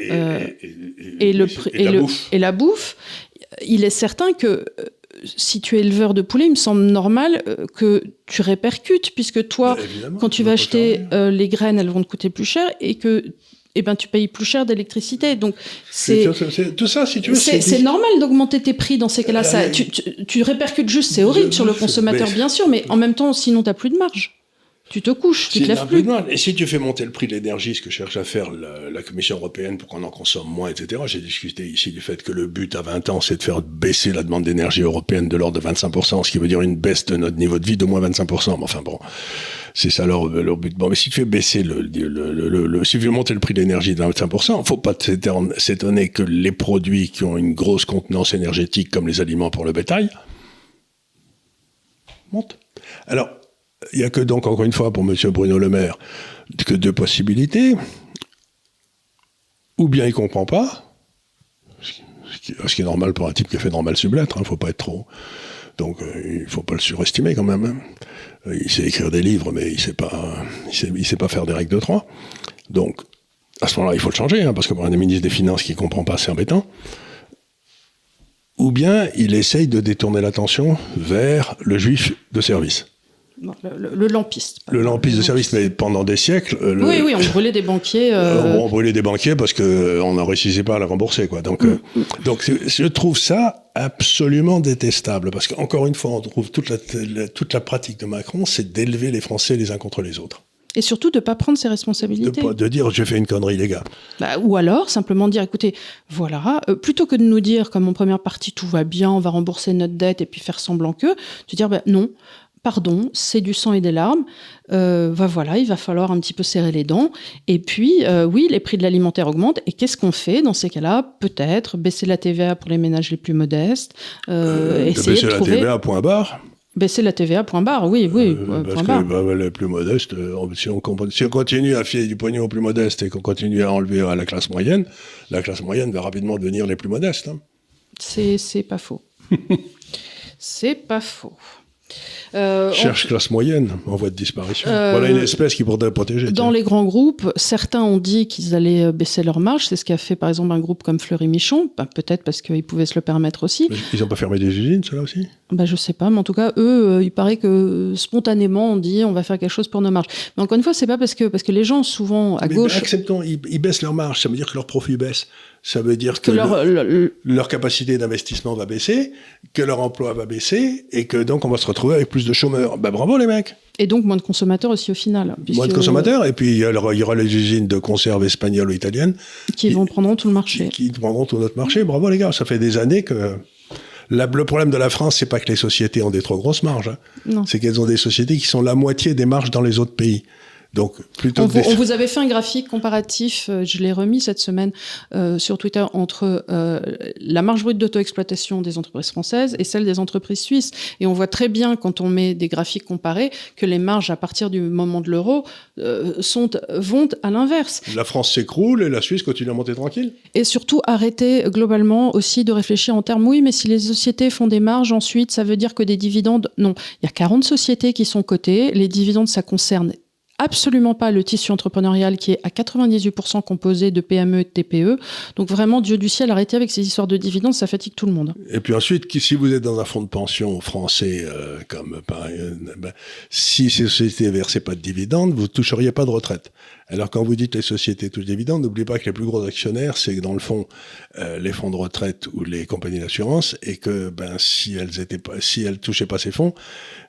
et la bouffe, il est certain que si tu es éleveur de poulet, il me semble normal que tu répercutes, puisque toi, quand tu vas acheter les graines, elles vont te coûter plus cher et que tu payes plus cher d'électricité. Donc, tout ça, si tu veux, c'est normal d'augmenter tes prix dans ces cas-là. Tu répercutes juste, c'est horrible sur le consommateur, bien sûr, mais en même temps, sinon, tu n'as plus de marge. Tu te couches, tu te lèves plus. Et si tu fais monter le prix de l'énergie, ce que cherche à faire la Commission européenne pour qu'on en consomme moins, etc., j'ai discuté ici du fait que le but à 20 ans, c'est de faire baisser la demande d'énergie européenne de l'ordre de 25%, ce qui veut dire une baisse de notre niveau de vie de moins 25%. Mais enfin bon, c'est ça leur but. Bon, mais si tu fais baisser si tu fais monter le prix de l'énergie de 25%, faut pas s'étonner que les produits qui ont une grosse contenance énergétique, comme les aliments pour le bétail, montent. Alors, il n'y a que donc, encore une fois, pour M. Bruno Le Maire, que deux possibilités. Ou bien il ne comprend pas, ce qui est normal pour un type qui a fait normal sub-lettres, il ne faut pas être trop... Donc, il ne faut pas le surestimer quand même. Hein. Il sait écrire des livres, mais il ne sait pas faire des règles de 3. Donc, à ce moment-là, il faut le changer, parce que pour un ministre des Finances qui ne comprend pas, c'est embêtant. Ou bien il essaye de détourner l'attention vers le juif de service. Non, le lampiste. Le lampiste de service, mais pendant des siècles... Oui, on brûlait des banquiers... On brûlait des banquiers parce qu'on ne réussissait pas à la rembourser, quoi. Donc, je trouve ça absolument détestable, parce qu'encore une fois, on trouve toute la pratique de Macron, c'est d'élever les Français les uns contre les autres. Et surtout de ne pas prendre ses responsabilités. De dire, j'ai fait une connerie, les gars. Ou alors, simplement dire, écoutez, voilà, plutôt que de nous dire, comme en première partie, tout va bien, on va rembourser notre dette et puis faire semblant que, de dire, non... pardon, c'est du sang et des larmes. Voilà, il va falloir un petit peu serrer les dents. Et puis, oui, les prix de l'alimentaire augmentent. Et qu'est-ce qu'on fait dans ces cas-là? Peut-être baisser la TVA pour les ménages les plus modestes. Baisser la TVA, point barre. Baisser la TVA, point barre, oui. Parce que les plus modestes, si on continue à filer du pognon aux plus modestes et qu'on continue à enlever à la classe moyenne va rapidement devenir les plus modestes. Hein. C'est pas faux. C'est pas faux. Cherche classe moyenne en voie de disparition. Voilà une espèce qui pourrait protéger. Dans les grands groupes, certains ont dit qu'ils allaient baisser leurs marges. C'est ce qu'a fait par exemple un groupe comme Fleury-Michon. Peut-être parce qu'ils pouvaient se le permettre aussi. Mais ils n'ont pas fermé des usines, ceux-là aussi? Je sais pas, mais en tout cas, eux, il paraît que spontanément, on dit on va faire quelque chose pour nos marges. Mais encore une fois, c'est pas parce que les gens, souvent, à gauche... Acceptons, ils baissent leurs marges, ça veut dire que leurs profits baissent. Ça veut dire que leur capacité d'investissement va baisser, que leur emploi va baisser, et que donc on va se retrouver avec plus de chômeurs. Bravo les mecs. Et donc moins de consommateurs aussi au final. Moins de consommateurs, et puis il y aura les usines de conserve espagnoles ou italiennes qui prendront tout le marché. Qui prendront tout notre marché. Bravo les gars, ça fait des années que... Le problème de la France, c'est pas que les sociétés ont des trop grosses marges. Hein. Non. C'est qu'elles ont des sociétés qui sont la moitié des marges dans les autres pays. Donc, plutôt on vous avait fait un graphique comparatif, je l'ai remis cette semaine sur Twitter, entre la marge brute d'auto-exploitation des entreprises françaises et celle des entreprises suisses. Et on voit très bien, quand on met des graphiques comparés, que les marges, à partir du moment de l'euro, vont à l'inverse. La France s'écroule et la Suisse continue à monter tranquille. Et surtout, arrêter globalement aussi de réfléchir en termes, oui, mais si les sociétés font des marges, ensuite, ça veut dire que des dividendes... Non, il y a 40 sociétés qui sont cotées. Les dividendes, ça concerne absolument pas le tissu entrepreneurial qui est à 98% composé de PME et de TPE. Donc vraiment, Dieu du ciel, arrêtez avec ces histoires de dividendes, ça fatigue tout le monde. Et puis ensuite, si vous êtes dans un fonds de pension français, si ces sociétés versaient pas de dividendes, vous toucheriez pas de retraite. Alors quand vous dites les sociétés touchent des dividendes, n'oubliez pas que les plus gros actionnaires, c'est dans le fond les fonds de retraite ou les compagnies d'assurance, et que si elles touchaient pas ces fonds,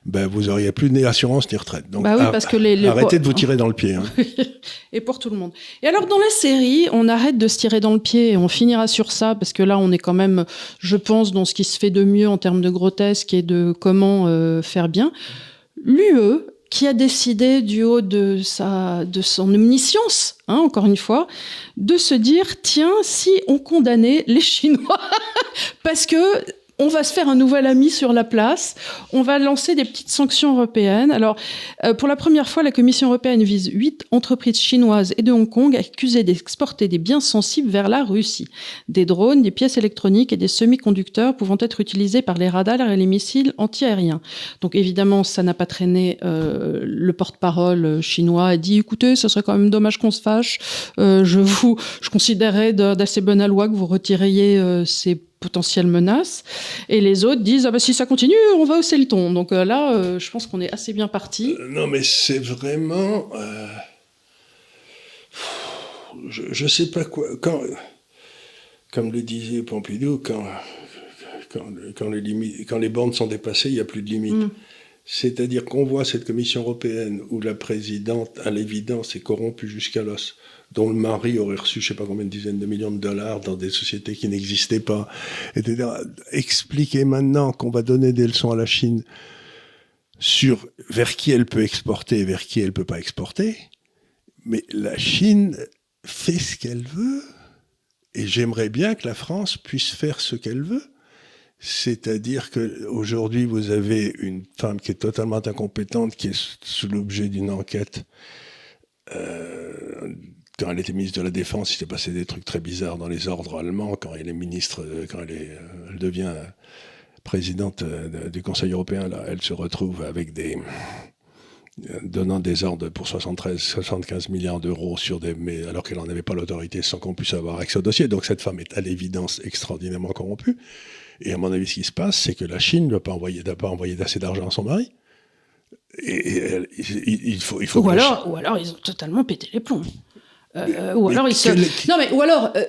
vous auriez plus ni assurance ni retraite. Donc oui, parce que arrêtez de vous tirer dans le pied. Hein. Et pour tout le monde. Et alors dans la série, on arrête de se tirer dans le pied et on finira sur ça, parce que là on est quand même, je pense, dans ce qui se fait de mieux en termes de grotesque et de comment faire bien. L'UE, qui a décidé, du haut de son omniscience, encore une fois, de se dire, tiens, si on condamnait les Chinois, parce que on va se faire un nouvel ami sur la place, on va lancer des petites sanctions européennes. Alors, pour la première fois, la Commission européenne vise 8 entreprises chinoises et de Hong Kong accusées d'exporter des biens sensibles vers la Russie. Des drones, des pièces électroniques et des semi-conducteurs pouvant être utilisés par les radars et les missiles antiaériens. Donc évidemment, ça n'a pas traîné. Le porte-parole chinois a dit, écoutez, ce serait quand même dommage qu'on se fâche. Je considérerais d'assez bonne loi que vous retiriez ces potentielles menaces, et les autres disent si ça continue, on va hausser le ton. Donc là, je pense qu'on est assez bien parti. Non, mais c'est vraiment, je sais pas quoi. Comme le disait Pompidou, quand les bornes sont dépassées, il n'y a plus de limites. C'est-à-dire qu'on voit cette Commission européenne où la présidente, à l'évidence, est corrompue jusqu'à l'os, dont le mari aurait reçu je ne sais pas combien de dizaines de millions de dollars dans des sociétés qui n'existaient pas, etc. Expliquer maintenant qu'on va donner des leçons à la Chine sur vers qui elle peut exporter et vers qui elle ne peut pas exporter, mais la Chine fait ce qu'elle veut, et j'aimerais bien que la France puisse faire ce qu'elle veut. C'est-à-dire qu'aujourd'hui, vous avez une femme qui est totalement incompétente, qui est sous l'objet d'une enquête. Quand elle était ministre de la Défense, il s'est passé des trucs très bizarres dans les ordres allemands. Quand elle est ministre, elle devient présidente du Conseil européen, là, elle se retrouve avec donnant des ordres pour 75 milliards d'euros alors qu'elle n'en avait pas l'autorité, sans qu'on puisse avoir accès au dossier. Donc cette femme est à l'évidence extraordinairement corrompue. Et à mon avis, ce qui se passe, c'est que la Chine ne va pas envoyer assez d'argent à son mari. Il faut ou alors ils ont totalement pété les plombs. Ou alors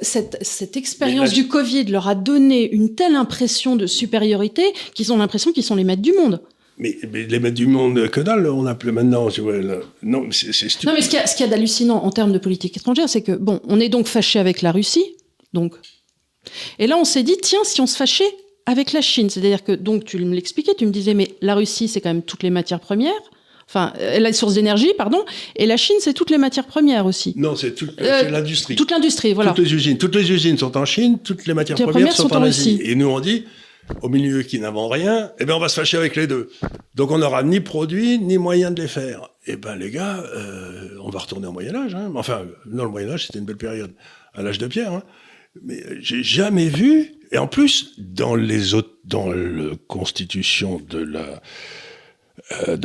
cette expérience du Covid leur a donné une telle impression de supériorité qu'ils ont l'impression qu'ils sont les maîtres du monde. Mais les maîtres du monde, que dalle, on appelle maintenant. Non, c'est stupide. Non, mais ce qu'il y a d'hallucinant en termes de politique étrangère, c'est que, on est donc fâché avec la Russie, donc. Et là, on s'est dit, tiens, si on se fâchait avec la Chine. C'est-à-dire que, donc, tu me l'expliquais, tu me disais, mais la Russie, c'est quand même toutes les matières premières. Enfin, la source d'énergie, pardon. Et la Chine, c'est toutes les matières premières aussi. Non, c'est l'industrie. Toute l'industrie, voilà. Toutes les usines sont en Chine, toutes les matières premières sont en Asie. Et nous, on dit, au milieu qui n'invente rien, eh ben, on va se fâcher avec les deux. Donc, on n'aura ni produit, ni moyen de les faire. Eh ben, les gars, on va retourner au Moyen-Âge, hein. Enfin, non, le Moyen-Âge, c'était une belle période. À l'âge de pierre, hein. Mais j'ai jamais vu, et en plus, dans la constitution de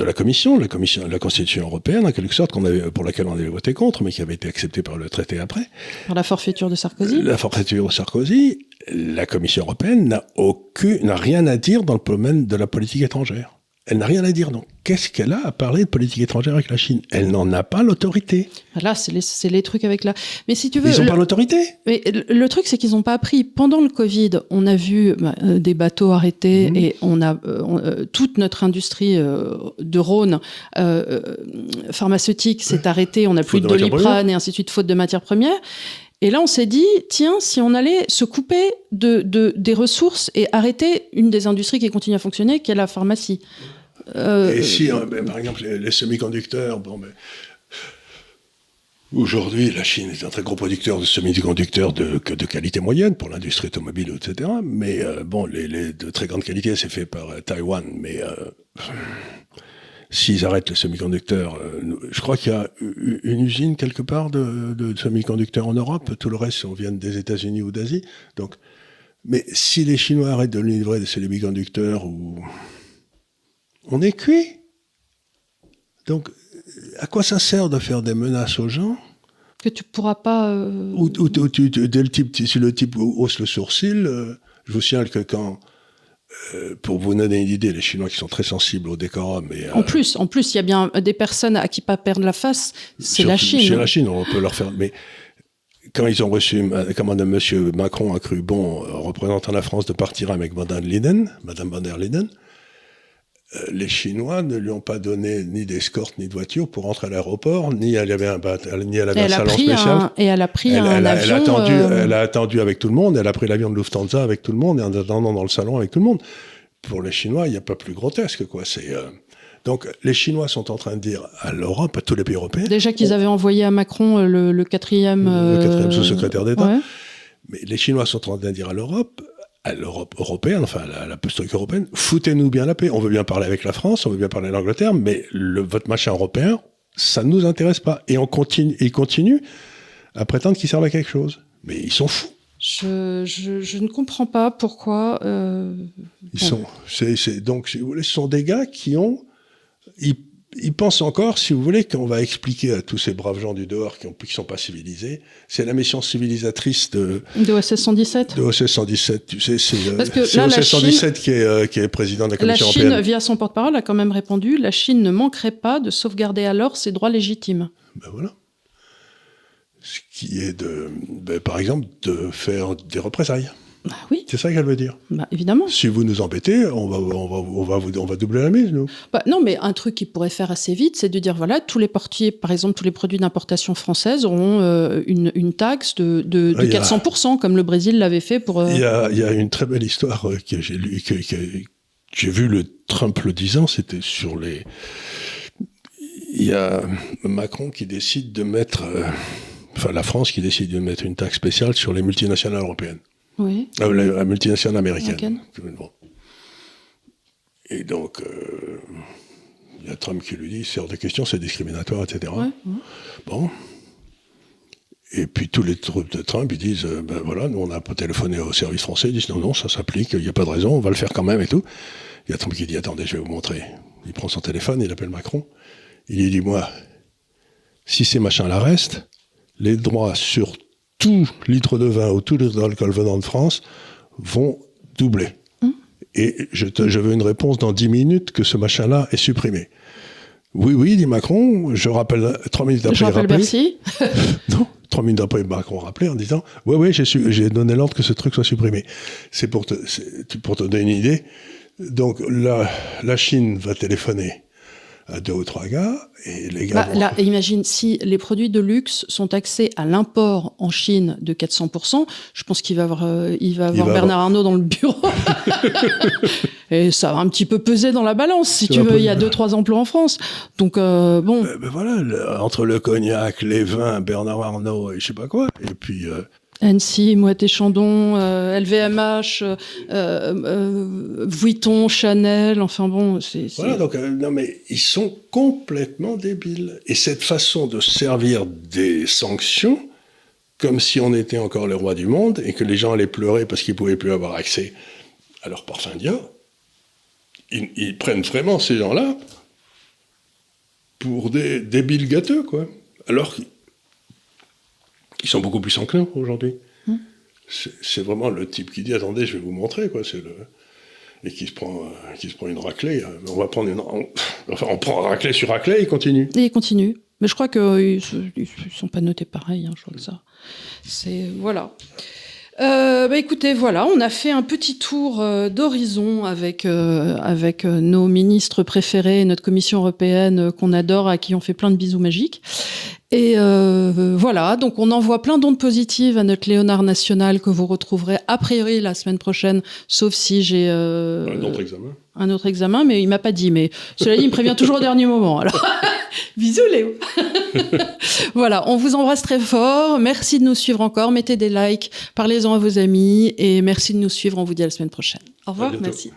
la Commission, la Constitution européenne, en quelque sorte, pour laquelle on avait voté contre, mais qui avait été acceptée par le traité après. Par la forfaiture de Sarkozy. La forfaiture de Sarkozy, la Commission européenne n'a rien à dire dans le domaine de la politique étrangère. Elle n'a rien à dire. Donc, qu'est-ce qu'elle a à parler de politique étrangère avec la Chine? Elle n'en a pas l'autorité. Là, c'est les trucs avec la... Mais si tu veux... Ils n'ont pas l'autorité. Mais le truc, c'est qu'ils n'ont pas appris. Pendant le Covid, on a vu des bateaux arrêtés et on a toute notre industrie de Rhône pharmaceutique s'est arrêtée. On n'a plus de Doliprane et ainsi de suite, faute de matières premières. Et là, on s'est dit, tiens, si on allait se couper des ressources et arrêter une des industries qui continue à fonctionner, qui est la pharmacie. Et si, par exemple, les semi-conducteurs, aujourd'hui, la Chine est un très gros producteur de semi-conducteurs de qualité moyenne pour l'industrie automobile, etc. Mais les de très grande qualité, c'est fait par Taïwan. Mais s'ils arrêtent les semi-conducteurs, je crois qu'il y a une usine quelque part de semi-conducteurs en Europe. Tout le reste, on vient des États-Unis ou d'Asie. Donc, mais si les Chinois arrêtent de livrer des semi-conducteurs, on est cuit. Donc, à quoi ça sert de faire des menaces aux gens que tu pourras pas... Si le type hausse le sourcil, je vous signale que quand... pour vous donner une idée, les Chinois qui sont très sensibles au décorum... En plus, il y a bien des personnes à qui pas perdre la face, c'est la Chine. C'est la Chine, on peut leur faire... Mais quand ils ont reçu, quand M. Macron a cru bon, représentant la France, de partir avec Madame von der Leyen, les Chinois ne lui ont pas donné ni d'escorte ni de voiture pour rentrer à l'aéroport, ni elle avait un salon spécial. Et elle a pris un avion... Elle a attendu avec tout le monde, elle a pris l'avion de Lufthansa avec tout le monde, et en attendant dans le salon avec tout le monde. Pour les Chinois, il n'y a pas plus grotesque, quoi. Donc, les Chinois sont en train de dire à l'Europe, à tous les pays européens... Déjà qu'ils avaient envoyé à Macron le quatrième... Le quatrième sous-secrétaire d'État. Ouais. Mais les Chinois sont en train de dire à l'Europe européenne, enfin la structure européenne, foutez-nous bien la paix. On veut bien parler avec la France, on veut bien parler avec l'Angleterre, mais votre machin européen, ça ne nous intéresse pas. Et ils continuent à prétendre qu'ils servent à quelque chose. Mais ils sont fous. Je ne comprends pas pourquoi... Donc, si vous voulez, ce sont des gars qui ont... Ils pensent encore, si vous voulez, qu'on va expliquer à tous ces braves gens du dehors qui sont pas civilisés. C'est la mission civilisatrice de OSS 117. De OSS 117, tu sais, c'est OSS 117 qui est président de la Commission européenne. La Chine, via son porte-parole, a quand même répondu, la Chine ne manquerait pas de sauvegarder alors ses droits légitimes. Ben voilà. Ce qui est par exemple, de faire des représailles. Bah oui. C'est ça qu'elle veut dire. Bah évidemment. Si vous nous embêtez, on va doubler la mise, nous. Bah non, mais un truc qu'il pourrait faire assez vite, c'est de dire voilà, tous les portiers, par exemple, tous les produits d'importation française auront une taxe de 400%, comme le Brésil l'avait fait pour. Il y a une très belle histoire que j'ai lue, que j'ai vu le Trump le disant, c'était sur les. Il y a Macron qui décide de mettre, la France qui décide de mettre une taxe spéciale sur les multinationales européennes. Oui. La multinationale américaine. Bon. Et donc, il y a Trump qui lui dit, c'est hors de question, c'est discriminatoire, etc. Ouais. Bon. Et puis tous les troupes de Trump, ils disent, nous on a téléphoné au service français, ils disent non, ça s'applique, il n'y a pas de raison, on va le faire quand même et tout. Il y a Trump qui dit, attendez, je vais vous montrer. Il prend son téléphone, il appelle Macron, il lui dit, moi, si ces machins-là restent, les droits sur tout litre de vin ou tout litre d'alcool venant de France vont doubler. Et je veux une réponse dans 10 minutes que ce machin-là est supprimé. Oui, dit Macron, je rappelle 3 minutes après. Je rappelle Bercy. Non, 3 minutes après, Macron rappelait en disant oui, j'ai donné l'ordre que ce truc soit supprimé. C'est pour te donner une idée. Donc la Chine va téléphoner à 2 ou 3 gars, et les gars... Là, imagine, si les produits de luxe sont taxés à l'import en Chine de 400%, je pense qu'il va avoir Bernard Arnault dans le bureau. Et ça va un petit peu peser dans la balance, si tu veux. Il y a 2-3 emplois en France. Donc, bon... voilà, entre le cognac, les vins, Bernard Arnault et je sais pas quoi, et puis... Annecy, Moët et Chandon, LVMH, Vuitton, Chanel, enfin bon, c'est... Voilà, donc, non mais ils sont complètement débiles. Et cette façon de servir des sanctions, comme si on était encore les rois du monde, et que les gens allaient pleurer parce qu'ils pouvaient plus avoir accès à leur parfum Dior, ils prennent vraiment ces gens-là pour des débiles gâteux, quoi. Alors qu'ils sont beaucoup plus enclins aujourd'hui. C'est vraiment le type qui dit « Attendez, je vais vous montrer », quoi. Et qui se prend une raclée. On prend raclée sur raclée et il continue. Et il continue. Mais je crois qu'ils ne sont pas notés pareil, je crois que ça... Voilà. Écoutez, voilà, on a fait un petit tour d'horizon avec nos ministres préférés, notre Commission européenne qu'on adore, à qui on fait plein de bisous magiques. Et voilà, donc on envoie plein d'ondes positives à notre Léonard national que vous retrouverez a priori la semaine prochaine, sauf si j'ai un autre examen, mais il m'a pas dit. Mais cela dit, il me prévient toujours au dernier moment. Alors, bisous Léo. Voilà, on vous embrasse très fort. Merci de nous suivre encore. Mettez des likes, parlez-en à vos amis et merci de nous suivre. On vous dit à la semaine prochaine. Au revoir, merci.